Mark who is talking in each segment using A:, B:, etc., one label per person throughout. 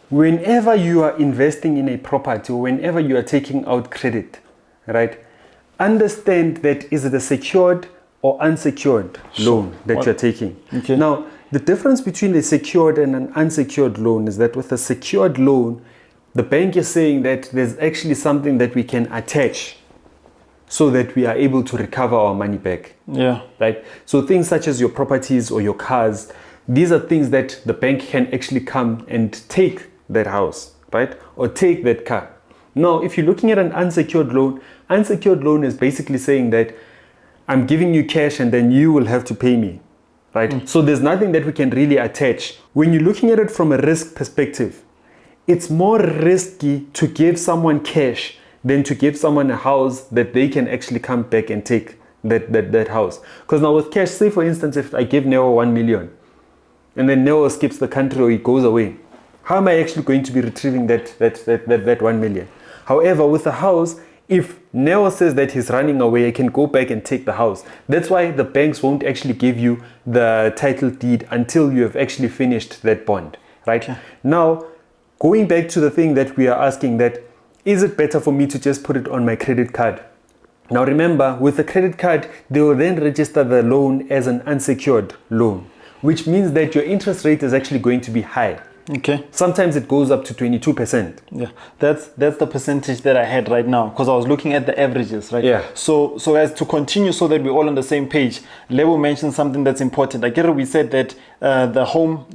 A: whenever you are investing in a property or whenever you are taking out credit, right, understand that is it a secured or unsecured loan that you're taking.
B: Okay.
A: Now, the difference between a secured and an unsecured loan is that with a secured loan, the bank is saying that there's actually something that we can attach so that we are able to recover our money back.
B: Yeah.
A: Right? So things such as your properties or your cars, these are things that the bank can actually come and take that house, right? Or take that car. Now, if you're looking at an unsecured loan is basically saying that I'm giving you cash and then you will have to pay me, right? So there's nothing that we can really attach. When you're looking at it from a risk perspective, it's more risky to give someone cash than to give someone a house that they can actually come back and take that house. Because now with cash, say for instance, if I give Neo 1 million and then Neo skips the country or he goes away, how am I actually going to be retrieving that 1 million? However, with a house, if Neo says that he's running away, I can go back and take the house. That's why the banks won't actually give you the title deed until you have actually finished that bond, right?
B: Okay.
A: Now, going back to the thing that we are asking, that is it better for me to just put it on my credit card? Now remember, with the credit card, they will then register the loan as an unsecured loan, which means that your interest rate is actually going to be high.
B: Okay.
A: Sometimes it goes up to 22%.
B: Yeah, that's the percentage that I had right now, because I was looking at the averages, right?
A: Yeah.
B: So as to continue, so that we're all on the same page, Lebo mentioned something that's important. I get it. We said that the home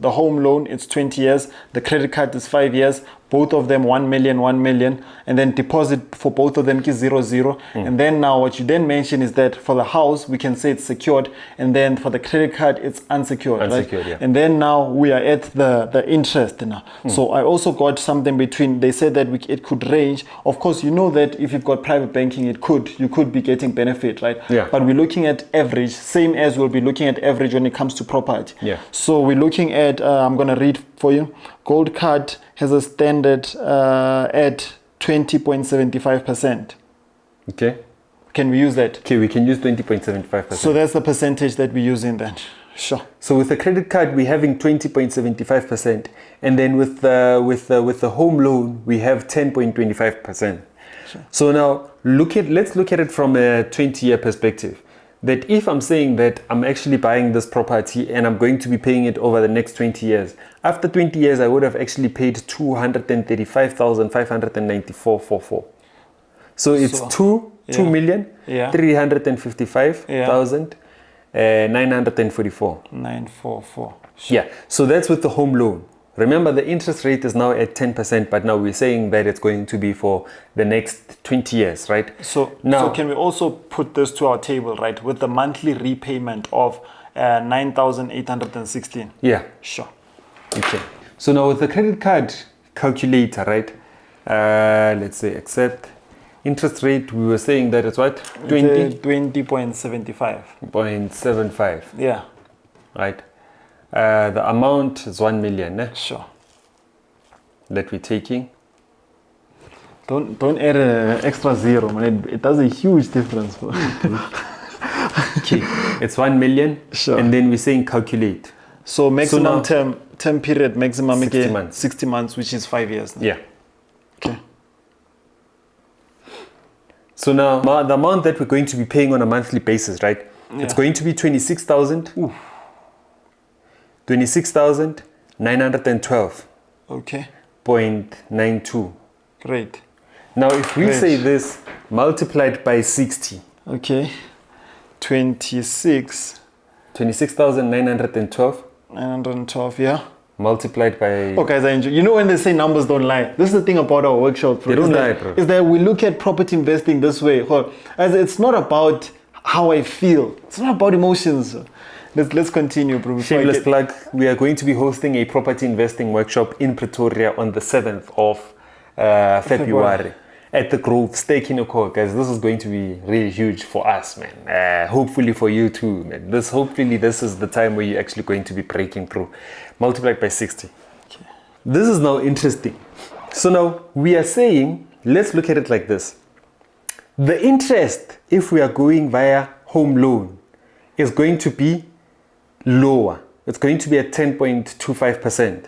B: loan, it's 20 years. The credit card is 5 years. Both of them 1 million, and then deposit for both of them is 0. And then now what you then mention is that for the house we can say it's secured, and then for the credit card it's unsecured, right?
A: Yeah.
B: And then now we are at the interest now. So I also got something between. They said that it could range. Of course, you know that if you've got private banking, you could be getting benefit, right?
A: Yeah.
B: But we're looking at average, same as we'll be looking at average when it comes to property.
A: Yeah.
B: So we're looking at. I'm gonna read for you. Gold card has a standard at 20.75%.
A: Okay.
B: Can we use that?
A: Okay, we can use 20.75%.
B: So that's the percentage that we're using then. Sure.
A: So with the credit card, we're having 20.75%, and then with the home loan, we have 10.25%.
B: Sure.
A: So now let's look at it from a 20-year perspective. That if I'm saying that I'm actually buying this property and I'm going to be paying it over the next 20 years, after 20 years, I would have actually paid 235,594.44. So it's 2,355,944.
B: 944.
A: Sure. Yeah. So that's with the home loan. Remember, the interest rate is now at 10%, but now we're saying that it's going to be for the next 20 years, right?
B: So can we also put this to our table, right, with the monthly repayment of 9,816?
A: Yeah.
B: Sure.
A: Okay. So now with the credit card calculator, right? Let's say accept interest rate. We were saying that it's what?
B: 20.75.
A: 0.75.
B: Yeah.
A: Right. The amount is 1 million.
B: Sure.
A: That we're taking.
B: Don't add an extra zero, man. It does a huge difference.
A: Okay. It's 1 million.
B: Sure.
A: And then we're saying calculate.
B: So maximum term period, maximum
A: 60 months.
B: 60 months, which is 5 years.
A: Yeah.
B: Okay. So
A: now the amount that we're going to be paying on a monthly basis, right? Yeah. It's going to be 26,000. 26,912.
B: Okay.
A: 0.92.
B: Great.
A: Now, if we say this multiplied by 60.
B: Okay.
A: 26,912.
B: 912, yeah.
A: Multiplied by...
B: Oh, guys, I enjoy. You know when they say numbers don't lie? This is the thing about our workshop, bro.
A: They don't lie, bro.
B: Is that we look at property investing this way. As it's not about how I feel. It's not about emotions. Let's continue, bro.
A: Shameless plug. We are going to be hosting a property investing workshop in Pretoria on the 7th of February at the Grove. Stay Kinoko, guys. This is going to be really huge for us, man. Hopefully for you too, man. Hopefully this is the time where you're actually going to be breaking through. Multiplied by 60. Okay. This is now interesting. So now we are saying, let's look at it like this. The interest, if we are going via home loan, is going to be lower. It's going to be at 10.25%.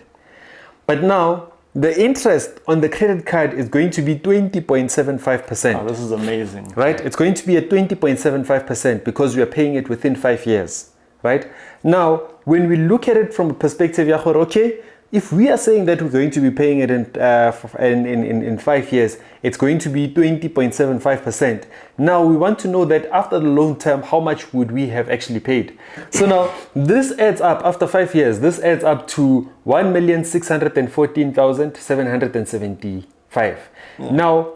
A: But now, the interest on the credit card is going to be 20.75%.
B: Oh, this is amazing.
A: Right? It's going to be at 20.75% because we are paying it within 5 years. Right? Now, when we look at it from a perspective, okay, if we are saying that we're going to be paying it in 5 years, it's going to be 20.75%. Now, we want to know that after the loan term, how much would we have actually paid? So now, this adds up, after 5 years, this adds up to 1,614,775. Now,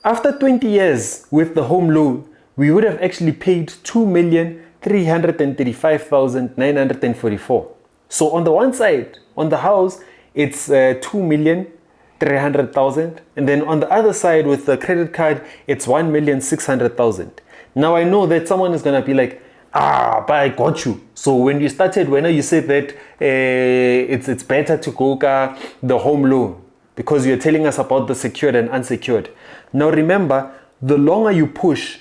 A: after 20 years with the home loan, we would have actually paid 2,335,944. So on the one side, on the house, it's 2,300,000, and then on the other side with the credit card, it's 1,600,000. Now I know that someone is gonna be like, but I got you. So when you started, when you said that it's better to go the home loan because you're telling us about the secured and unsecured. Now remember, the longer you push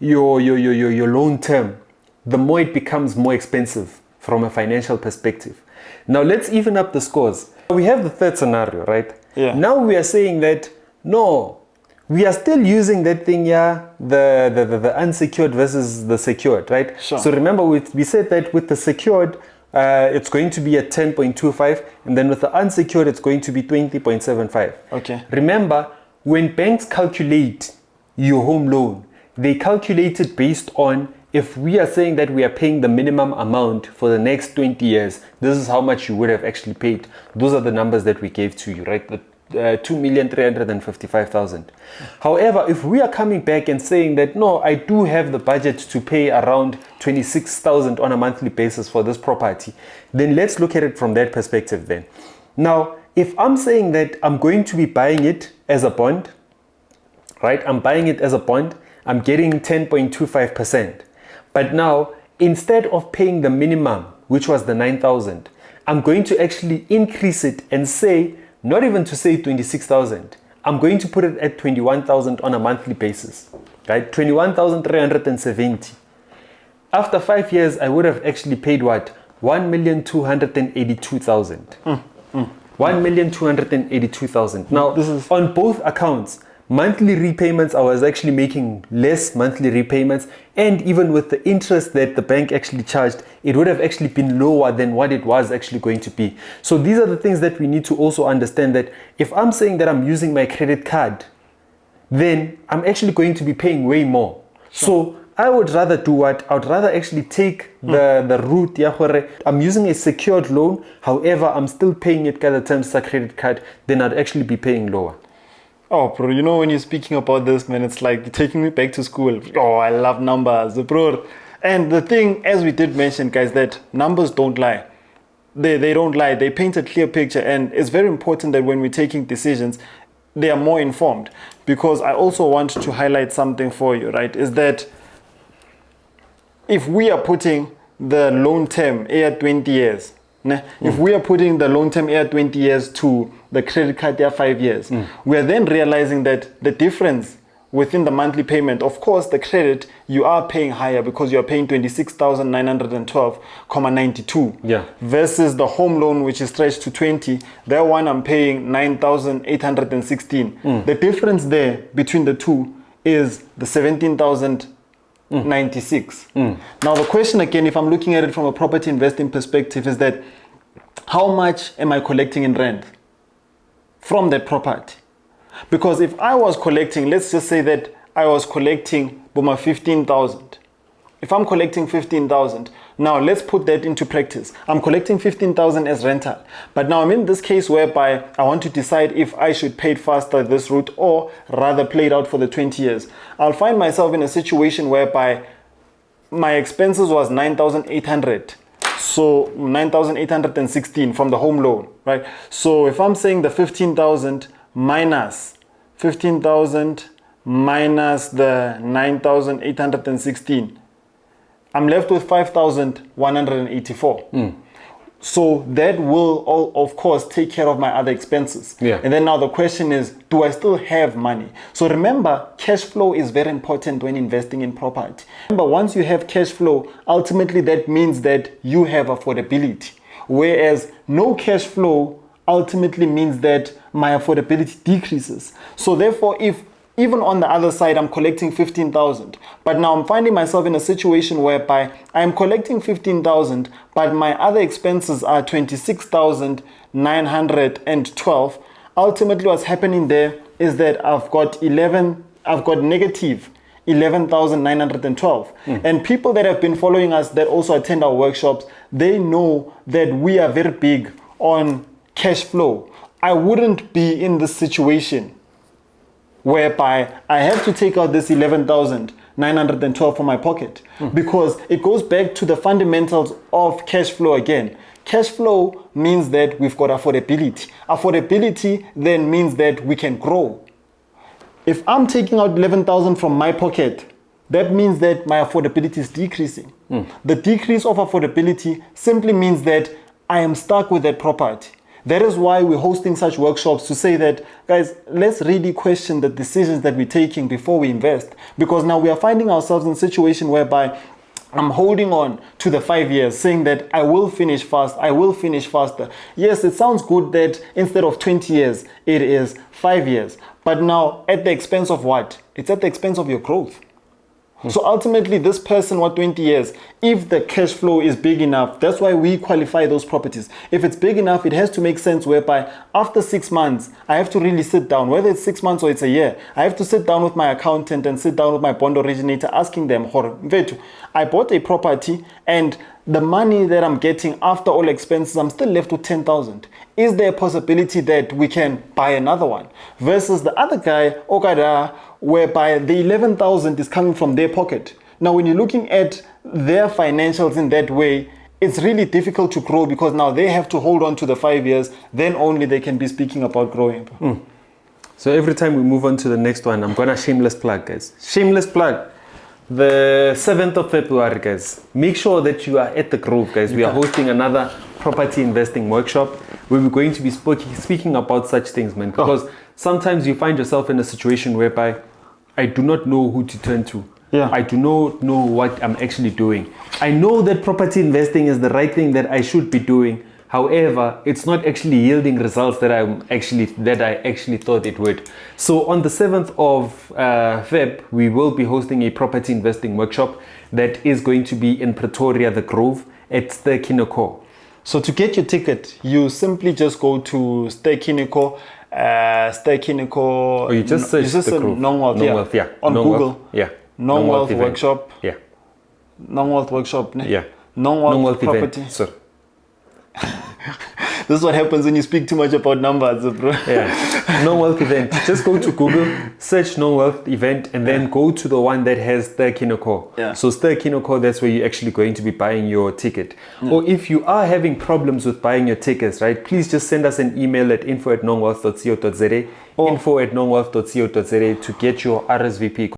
A: your loan term, the more it becomes more expensive from a financial perspective. Now let's even up the scores. We have the third scenario, right?
B: Yeah.
A: Now we are saying that no, we are still using that thing, the unsecured versus the secured, right?
B: Sure.
A: So remember, we said that with the secured, it's going to be at 10.25, and then with the unsecured, it's going to be 20.75.
B: Okay.
A: Remember, when banks calculate your home loan, they calculate it based on, if we are saying that we are paying the minimum amount for the next 20 years, this is how much you would have actually paid. Those are the numbers that we gave to you, right? The 2,355,000. However, if we are coming back and saying that, no, I do have the budget to pay around 26,000 on a monthly basis for this property, then let's look at it from that perspective then. Now, if I'm saying that I'm going to be buying it as a bond, right? I'm buying it as a bond, I'm getting 10.25%. But now, instead of paying the minimum, which was the 9,000, I'm going to actually increase it and say, not even to say 26,000, I'm going to put it at 21,000 on a monthly basis, right? 21,370. After 5 years, I would have actually paid what? 1,282,000. 1,282,000. Now,
B: this is
A: on both accounts, monthly repayments, I was actually making less monthly repayments, and even with the interest that the bank actually charged, it would have actually been lower than what it was actually going to be. So these are the things that we need to also understand, that if I'm saying that I'm using my credit card, then I'm actually going to be paying way more. So I would rather do what? I would rather actually take the route, I'm using a secured loan, however, I'm still paying it the terms of credit card, then I'd actually be paying lower.
B: Oh, bro, you know, when you're speaking about this, man, it's like taking me back to school. Oh, I love numbers, bro. And the thing, as we did mention, guys, that numbers don't lie. They don't lie. They paint a clear picture. And it's very important that when we're taking decisions, they are more informed. Because I also want to highlight something for you, right? Is that if we are putting the loan term at 20 years, if we are putting the loan term at 20 years to the credit card 5 years, we are then realizing that the difference within the monthly payment, of course, the credit, you are paying higher because you are paying 26,912.92.
A: Yeah.
B: Versus the home loan, which is stretched to 20, that one I'm paying 9,816. The difference there between the two is the 17,096. Now the question again, if I'm looking at it from a property investing perspective, is that how much am I collecting in rent from that property? Because if I was collecting, let's just say that I was collecting 15,000. If I'm collecting 15,000, now let's put that into practice. I'm collecting 15,000 as rental, but now I'm in this case whereby I want to decide if I should pay it faster this route or rather play it out for the 20 years. I'll find myself in a situation whereby my expenses was 9,800. So 9,816 from the home loan, right? So if I'm saying the 15,000 minus 15,000 minus the 9,816, I'm left with 5,184. So that will, all, of course, take care of my other expenses.
A: Yeah.
B: And then now the question is, do I still have money? So remember, cash flow is very important when investing in property. Remember, once you have cash flow, ultimately that means that you have affordability. Whereas no cash flow ultimately means that my affordability decreases. So therefore, if even on the other side, I'm collecting 15,000, but now I'm finding myself in a situation whereby I'm collecting 15,000, but my other expenses are 26,912. Ultimately, what's happening there is that I've got negative 11,912. And people that have been following us that also attend our workshops, they know that we are very big on cash flow. I wouldn't be in this situation whereby I have to take out this 11,912 from my pocket, because it goes back to the fundamentals of cash flow again. Cash flow means that we've got affordability. Affordability then means that we can grow. If I'm taking out 11,000 from my pocket, that means that my affordability is decreasing. The decrease of affordability simply means that I am stuck with that property. That is why we're hosting such workshops, to say that, guys, let's really question the decisions that we're taking before we invest. Because now we are finding ourselves in a situation whereby I'm holding on to the 5 years, saying that I will finish fast, I will finish faster. Yes, it sounds good that instead of 20 years, it is 5 years. But now, at the expense of what? It's at the expense of your growth. So ultimately, this person, 20 years, if the cash flow is big enough, that's why we qualify those properties. If it's big enough, it has to make sense whereby after 6 months, I have to really sit down, whether it's 6 months or it's a year, I have to sit down with my accountant and sit down with my bond originator, asking them, I bought a property and the money that I'm getting after all expenses, I'm still left with 10,000. Is there a possibility that we can buy another one? Versus the other guy, Okada, whereby the 11,000 is coming from their pocket. Now, when you're looking at their financials in that way, it's really difficult to grow, because now they have to hold on to the 5 years, then only they can be speaking about growing.
A: So every time we move on to the next one, I'm going to shameless plug, guys. Shameless plug. The 7th of February, guys. Make sure that you are at the Grove, guys. We are hosting another property investing workshop where we're going to be speaking about such things, man. Because sometimes you find yourself in a situation whereby I do not know who to turn to. I do not know what I'm actually doing. I know that property investing is the right thing that I should be doing. However, it's not actually yielding results that I actually thought it would. So on the 7th of Feb, we will be hosting a property investing workshop that is going to be in Pretoria, the Grove, at Ster-Kinekor.
B: So to get your ticket, you simply just go to Ster-Kinekor,
A: Or you just search the Grove.
B: Non-Wealth,
A: yeah.
B: On
A: Non-Wealth,
B: Google.
A: yeah.
B: Non-Wealth workshop.
A: Yeah.
B: Non-Wealth workshop.
A: Yeah.
B: Non-Wealth property.
A: Event. Sorry.
B: This is what happens when you speak too much about numbers, bro.
A: Yeah. Non-Wealth event. Just go to Google, search Non-Wealth event, and then go to the one that has Ster-Kinekor. So Ster-Kinekor, that's where you're actually going to be buying your ticket. Or if you are having problems with buying your tickets, right, please just send us an email at info@nonwealth.co.za, info@nonwealth.co.za to get your RSVP.